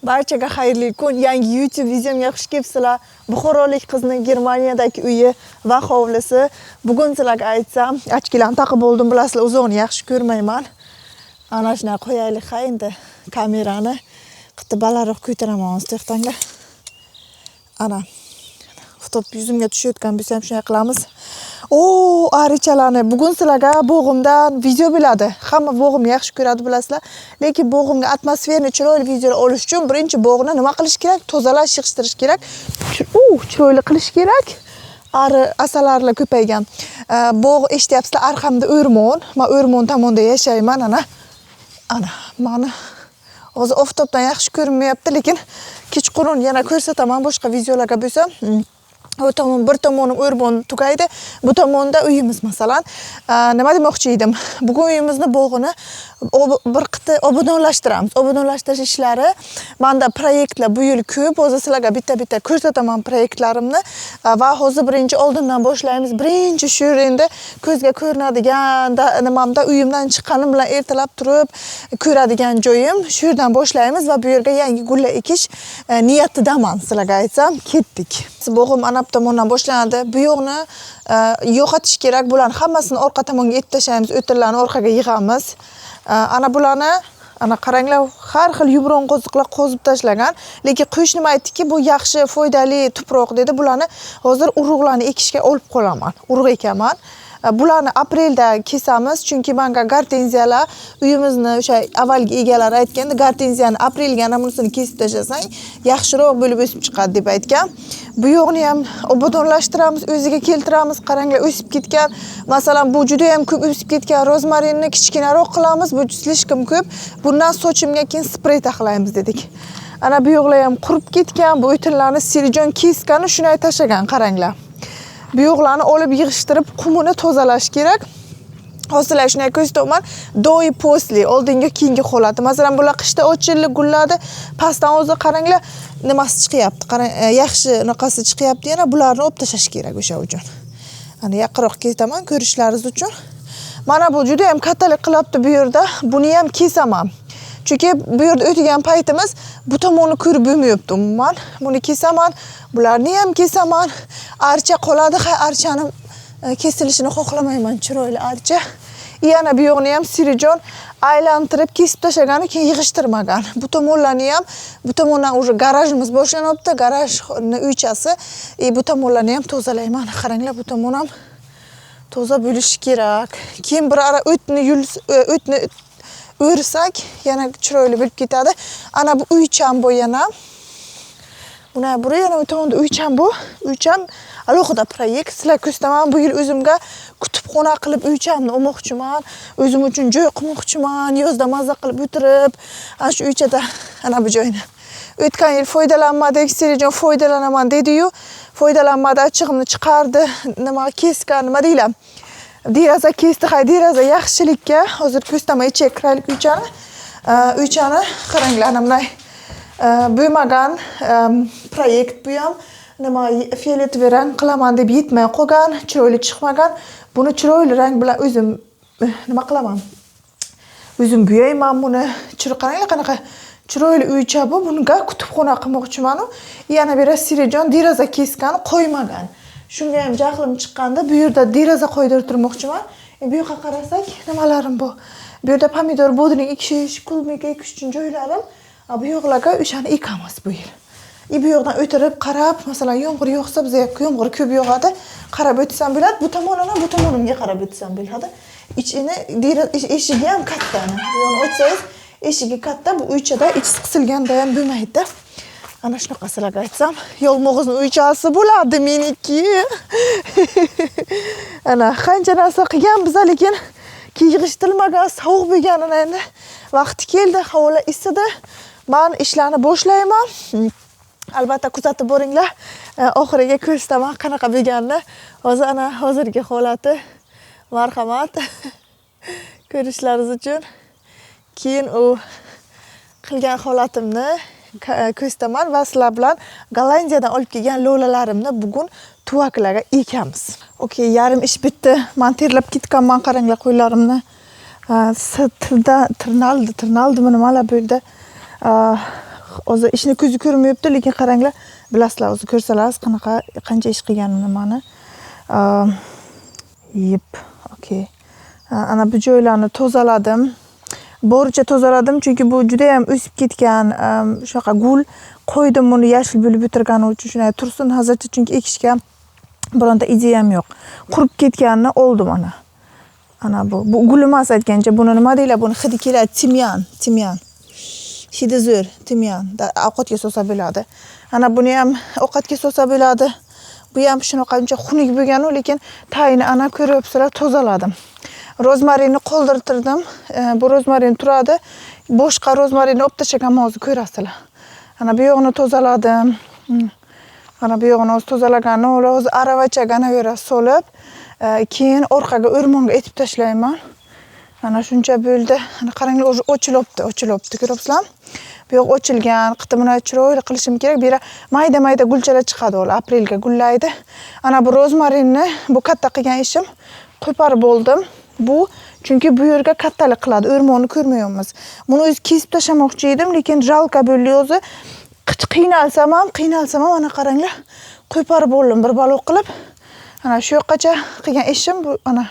Barchaga xayrli kun. Yangi YouTube videomga xush kelibsizlar. Buxorolik qizning Germaniyadagi uyi va hovlisi. Bugun sizlarga aytsam, ochkilarni taqib oldim, bilasizlar, uzoqni yaxshi ko'rmayman. Ana shuna qo'yaylik endi kamerani. Qitib balandroq ko'taraman o'stirtanglar. Ana. Fotob yuzimga tushayotgan bo'lsa ham shunday qilamiz. Arichalarni bugun sizlarga bog'imdan video bo'ladi. Hamma bog'imni yaxshi ko'radi, bilasizlar. Lekin bog'imga atmosferni chiroyli videolar olish uchun birinchi bog'ni nima qilish kerak? Tozalash, yig'ishtirish kerak. Chiroyli qilish kerak. Asalarilar ko'paygan. Bog' eshityapsizlar, arqamda o'rmon. Men o'rmon tomonda yashayman, ana. Mana hozir oftobdan yaxshi ko'rinmayapti, lekin kechqurun yana ko'rsataman boshqa videolarga bo'lsa. O tomon bir tomonim o'rmon tugaydi, bu tomonda uyimiz masalan. Nima demoqchi edim? Bugun uyimizni bog'ini bir qiti obodonlashtiramiz. Obodonlashtirish ishlari menda proyektlar bu yil ko'p. Hozir sizlarga bitta ko'rsataman proyektlarimni va hozir birinchi oldindan boshlaymiz. Birinchi shu endi ko'zga ko'rinadigan nimamda uyimdan chiqqanim bilan ertalab turib ko'radigan joyim. Shu yerdan boshlaymiz va bu yerga yangi gullar ekish niyatidaman. Sizlarga aytsam, ketdik. Bog'im ana tomondan boshlanadi. Bu yo'qni yo'qotish kerak. Bularni hammasini orqa tomonga etib tashlaymiz. O'tirlarni orqaga yig'amiz. Ana bularni qaranglar, har xil yubron qo'ziqlar qozib tashlagan. Lekin quyish nima aytdiki, bu yaxshi, foydali tuproq dedi. Bularni hozir urug'larni ekishga olib qolaman. Urug' ekaman. Bularni aprelda kesamiz, chunki menga gortenziyalar uyimizni o'sha avvalgi egalar aytganda, gortenziyani aprelga namunisini kesib tashlasang, yaxshiroq bo'lib o'sib chiqadi deb aytgan. Bu yo'qni ham obodonlashtiramiz, o'ziga keltiramiz. Qaranglar, o'sib ketgan. Masalan, bu juda ham ko'p o'sib ketgan rozmarinni kichkinaroq qilamiz. Bu slishkim ko'p. Bundan sochimga keyin sprey taqlaymiz dedik. Ana bu yo'qlar ham qurib ketgan. Bu o'tinlarni sirijon keskani shunday tashagan, qaranglar. Bu yo'qlarni olib yig'ishtirib, qumini tozalash kerak. Hozirlar shunday ko'rsataman. Doi posli, oldinga keyingi holati. Masalan, bular qishda ochilib gulladi. Pastdan hozir qaranglar, nimasi chiqyapti. Qarang, yaxshi naqasi chiqyapti. Yana bularni olib tashlash kerak o'sha uchun. Ana yaqinroq ketaman ko'rishlaringiz uchun. Mana bu juda ham kattalik qilibdi bu yerda. Buni ham kesaman. Chunki bu yerda o'tgan paytimiz bu tomonni ko'rib bo'lmayapti umuman. Buni kesaman, bularni ham kesaman. Archa qoladi, archani kesilishini xohlamayman, chiroyli archa. Yana bu yo'qni ham sirijon aylantirib kesib tashlagan, keyin yig'ishtirmagan. Bu tomonlarni ham, bu tomondan уже garajimiz boshlanyapti, garajning uychasi. Bu tomonlarni ham tozalayman. Qaranglar, bu tomon ham toza bo'lishi kerak. Keyin bir ara o'tni o'rsak, yana chiroyli bo'lib ketadi. Ana bu uycham bu yana. Buni buraya yana o'tanda uycham bu. Uycham alohida proyekt. Sizlar ko'rsataman, bu yil o'zimga kutubxona qilib uychamni olmoqchiman. O'zim uchun joy qilmoqchiman. Yozda mazza qilib o'tirib, ana shu uychada ana bu joyni. O'tgan yil foydalanmadik, sirijon foydalanaman dedi-yu, foydalanmadi, achchig'imni chiqardi. Nima kesgan, nima deylar? Deraza kesdi, deraza yaxshilikka. Hozir ko'rsataman, ichiga kiraylik uychani. Uychani qaranglar, mana bo'lmagan proyekt bu ham. Nima fiyoletoviy rang qilaman deb yetmay qolgan, chiroyli chiqmagan. Buni chiroyli rang bilan o'zim nima qilaman? O'zim bo'yayman buni. Qaranglar, qanaqa chiroyli uycha bu. Bunga kutubxona qilmoqchiman. Yana bir sirijon deraza kesgan, qo'ymagan. Shunga ham jahlim chiqqanda bu yerda deraza qo'ydirib turmoqchiman. Bu yoqqa qarasak, nimalarim bu? Bu yerda pomidor bodring ekish, kulmika ekish uchun joylarim. Bu yoqlarga o'shani ekamiz bu yil. Bu yoqdan o'tirib qarab, masalan, yomg'ir yog'sa, bizga yomg'ir ko'p yog'adi, qarab o'tsam bo'ladi. Bu tomondan bu tomonimga qarab o'tsam bo'ladi. Ichini eshigi ham katta. Yo'ni o'tsangiz, eshigi katta, bu uychada ichisi qisilganda ham bo'lmaydi. Ana shunaqa sizlarga aytsam, yolmog'izning uychasi bo'ladi meniki. Ana qancha narsa qilgan biz, lekin yig'ishtirilmagan, sovuq bo'lganini endi vaqti keldi, havolar isidi. Men ishlarni boshlayman. Albatta kuzatib boringlar. Oxiriga ko'rsataman qanaqa bo'lganini. Hozir ana hozirgi holati. Marhamat. Ko'rishlaringiz uchun. Keyin u qilgan holatimni ko'rsataman va sizlar bilan Gollandiyadan olib kelgan lolalarimni bugun tuvaklarga ekamiz. Okay, yarim ish bitdi. Men terlab ketganman, qaranglar qo'llarimni. Tirnaldi, nimalar bo'ldi. hozir ishni ko'zi ko'rmayapti, lekin qaranglar, bilasizlar, o'zi ko'rsalarsiz qancha ish qilganimni mana. Yep, okey. Ana bu joylarni tozaladim. Boricha tozaladim, chunki bu juda ham o'sib ketgan shunaqa gul. Qo'ydim buni yashil bo'lib o'tirgani uchun shunday tursin hozircha, chunki ekishga bironta ideyam yo'q. Qurib ketganini oldim ana. Ana bu gul emas aytgancha, buni nima deylar? Buni hidi keladi, timyan. Hidi zo'r, timyan. Ovqatga solsa bo'ladi. Ana buni ham ovqatga solsa bo'ladi. Bu ham shunaqa uncha xunuk bo'lgan-u, lekin tayini ana ko'ryapsizlar, tozaladim. Rozmarinni qoldirtirdim. Bu rozmarin turadi. Boshqa rozmarinni olib tashlagan hozir ko'rasizlar. Ana bu yo'g'ini tozaladim. Ana bu yo'g'ini tozalaganni hozir aravachaga yana solib, keyin orqaga o'rmonga etib tashlayman. Ana shuncha bo'ldi. Ana qaranglar, ochilibdi, ko'ryapsizlarmi? Bu yo'q ochilgan, qitimini chiroyli qilishim kerak. Bu yerda mayda gulchalar chiqadi, ular aprelga gullaydi. Ana bu rozmarinni, bu katta qilgan ishim, qo'parib oldim. Bu chunki bu yerga kattalik qiladi, o'rmonni ko'rmayapmiz. Buni o'zi kesib tashlamoqchi edim, lekin jalqa bo'ldi o'zi. Qiynalsam ham ana qaranglar, qo'parib oldim bir balo qilib. Ana shu yoqqacha qilgan ishim bu. Ana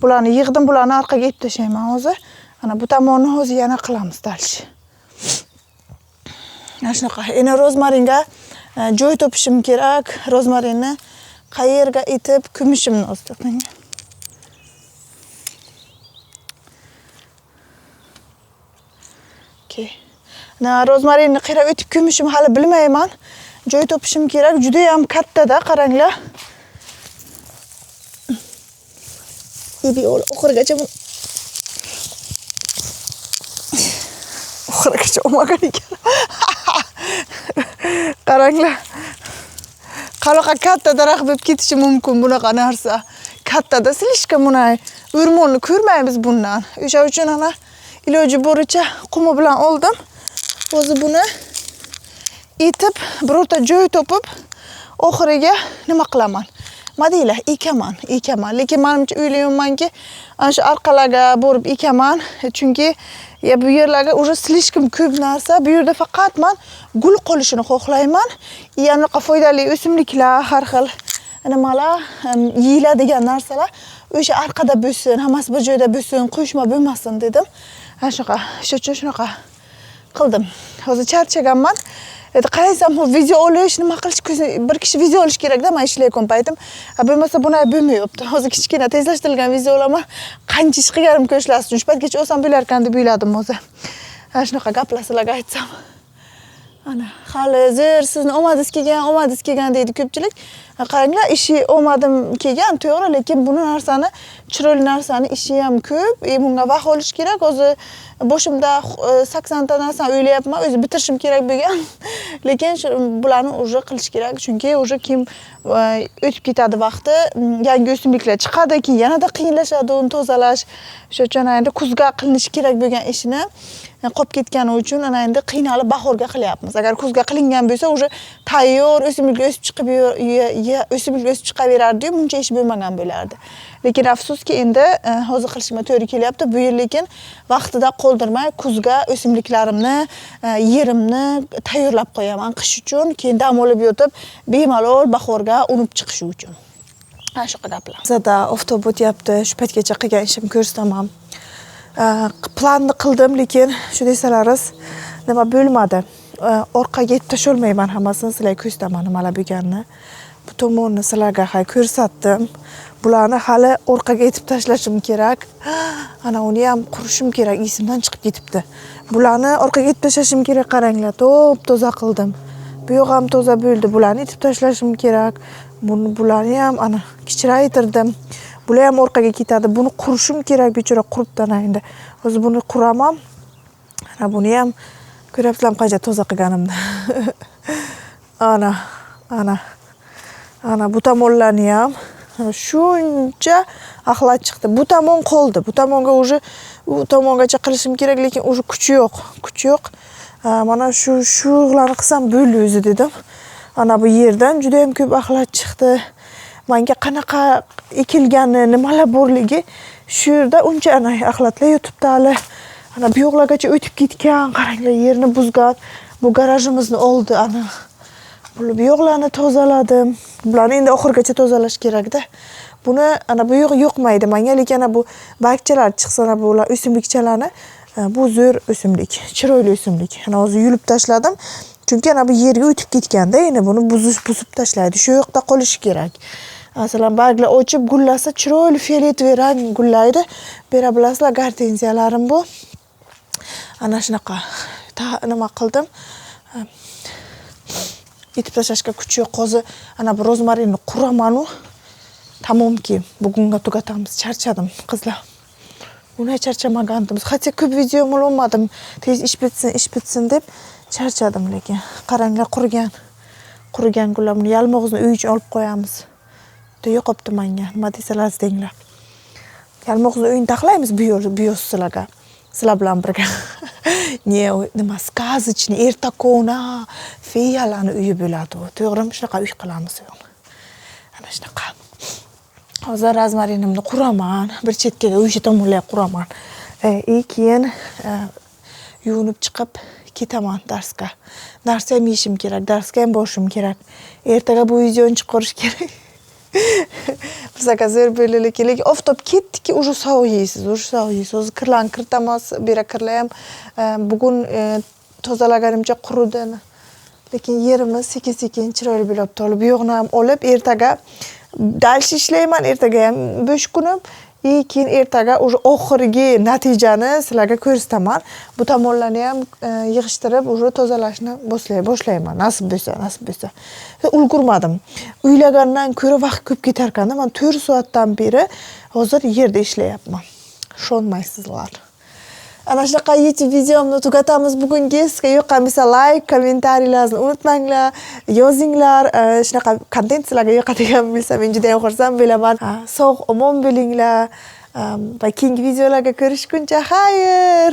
bularni yig'dim, bularni orqaga etib tashlayman hozir. Ana bu tomonni hozir yana qilamiz dalshi. Mana shunaqa. Endi rozmaringa joy topishim kerak. Rozmarinni qayerga etib ko'mishimni o'zim. Rozmarinni qirab o'tib ko'mishim hali bilmayman. Joy topishim kerak. Juda ham katta-da, qaranglar. Oxirigacha olmagan ekan. Qaranglar. Qanaqa katta daraxt bo'lib ketishi mumkin bunaqa narsa. Katta-da silishga buni o'rmonni ko'rmaymiz bundan. O'sha uchun ana iloji boricha qumi bilan oldim. O'zi buni etib, birorta joy topib, oxiriga nima qilaman? Nima deylar? Ekaman. Lekin menimcha o'ylayapmanki, ana shu orqalarga borib ekaman, chunki bu yerlarga уже slishkim ko'p narsa. Bu yerda faqat men gul qolishini xohlayman. Yana foydali o'simliklar, har xil nimalar, yeyiladigan narsalar o'sha orqada bo'lsin, hammasi bir joyda bo'lsin, qo'shma bo'lmasin dedim. Ana shunaqa qildim. Hozir charchaganman. Qarasam, video olish, nima qilish, bir kishi video olish kerak-da, men ishlayotgan paytim. Bo'lmasa buni bo'lmayapti. Hozir kichkina tezlashtirilgan video olaman. Qancha ish qilganim ko'rishlarsiz uchun paytgacha olsam bo'lar ekan deb o'yladim o'zi. Ana shunaqa gaplarga aytsam. Ana, hali sizni omadingiz kelgan deydi ko'pchilik. Qaranglar, ishi omadim kelgan, to'g'ri, lekin buni narsani, chiroyli narsani ishi ham ko'p. Bunga vaqt olish kerak. Hozir boshimda 80 ta narsani o'ylayapman, o'zi bitirishim kerak bo'lgan. Lekin bularni уже qilish kerak, chunki уже kim o'tib ketadi vaqti, yangi o'simliklar chiqadi, keyin yanada qiyinlashadi uni tozalash. O'sha uchun endi kuzga qilinishi kerak bo'lgan ishni qolib ketgani uchun ana endi qiynalib bahorga qilyapmiz. Agar kuzga qilingan bo'lsa, уже tayyor o'simlik o'sib chiqaverardi, buncha ish bo'lmagan bo'lardi. Lekin afsuski endi hozir qilishimga to'g'ri kelyapti. Bu yil lekin vaqtida qoldirmay kuzga o'simliklarimni, yerimni tayyorlab qo'yaman qish uchun, keyin dam olib yotib, bemalol bahorga unib chiqishi uchun. Ana shu gaplar. Zada oftob o'tyapti. Shu paytgacha qilgan ishim ko'rsataman. Planni qildim, lekin shu desalaringiz nima bo'lmadi. Orqaga yetib tasholmayman hammasini, sizlar ko'rsataman nimalar bo'lganini. Bu tomonni sizlarga ko'rsatdim. Bularni hali orqaga yetib tashlashim kerak. Ana uni ham qurishim kerak, esimdan chiqib ketibdi. Bularni orqaga yetib tashlashim kerak, qaranglar, toza qildim. Bu yo'q ham toza bo'ldi. Bularni yetib tashlashim kerak. Bularni ham ana kichraytirdim. Bular ham orqaga ketadi. Buni qurishim kerak, bechora quribdan endi. Hozir buni quraman. Ana buni ham ko'ryapsizlarmi qancha toza qilganimni. Ana bu tomonlarni ham shuncha axlat chiqdi. Bu tomon qoldi. Bu tomonga уже u tomongacha qilishim kerak, lekin уже kuch yo'q. Mana shularni qilsam bo'ldi o'zi dedim. Ana bu yerdan juda ham ko'p axlat chiqdi. Menga qanaqa ekilgani, nimalar borligi shu yerda uncha axlatlar yotibdi hali. Ana bu yo'qlargacha o'tib ketgan, qaranglar, yerni buzgan. Bu garajimizni oldi ana. Bu yo'qlarni tozaladim. Bularni endi oxirigacha tozalash kerak-da. Buni ana bu yo'q yo'qmaydi menga, lekin ana bu bargchalar chiqsa, ana bular o'simlikchalarni bu zo'r o'simlik, chiroyli o'simlik. Ana hozir yulib tashladim. Chunki ana bu yerga o'tib ketganda, endi buni buzib tashlaydi. Shu yoqda qolishi kerak. Masalan, barglar ochib gullasa, chiroyli fioletoviy rang gullaydi. Bera bilasizlar, gortenziyalarim bu. Ana shunaqa nima qildim? Etib tashlashga kuchi yo'q. Hozir ana bu rozmarinni quraman-u. Tamomki, bugunga tugatamiz. Charchadim, qizlar. Buni charchamagandim. Hatto ko'p video olmadim. Tez ish bitsin deb charchadim, lekin qaranglar, qurigan gullarni yalmog'izni uy ichiga olib qo'yamiz. Yo'qopti menga. Nima desalar denglar. Yalmog'izni uyni taxlaymiz bu yo'l sizlarga. Sizlar bilan birga. Nima сказочный, ertakona, feyalarni uyi bo'ladi. To'g'rimi? Shunaqa uy qilamiz. Ana shunaqa. Hozir rozmarinimni quraman, bir chetkaga o'sha tomonlarga quraman. Keyin yuvinib chiqib ketaman darsga. Darsga ham yeyishim kerak, darsga ham borishim kerak. Ertaga bu videoni chiqarish kerak. Bizga zo'r bo'ldi, lekin oftob ketdiki, уже sovuq yeysiz. Hozir kirlarni kiritamiz, bera kirlar ham bugun tozalaganimcha quridi. Lekin yerimiz sekin-sekin chiroyli bo'lib tolib, bu yo'qni ham olib, ertaga dalsh ishlayman, ertaga ham bo'sh kunim. Keyin ertaga уже oxirgi natijani sizlarga ko'rsataman. Bu tomonlarni ham yig'ishtirib, уже tozalashni boshlayman. Nasib bo'lsa. Ulgurmadim. Uylagandan ko'ra vaqt ko'p ketar ekan. Men 4 soatdan beri hozir yerda ishlayapman. Ishonmaysizlar. Ana shunaqa YouTube videomni tugatamiz bugungi. Sizga yoqqanmisa like, kommentariyalarni unutmanglar, yozinglar. Shunaqa kontent sizlarga yoqadigan bo'lsa, men juda ham xursand bo'laman. Sog', omon bo'linglar. Va keyingi videolarga ko'rishguncha xayr.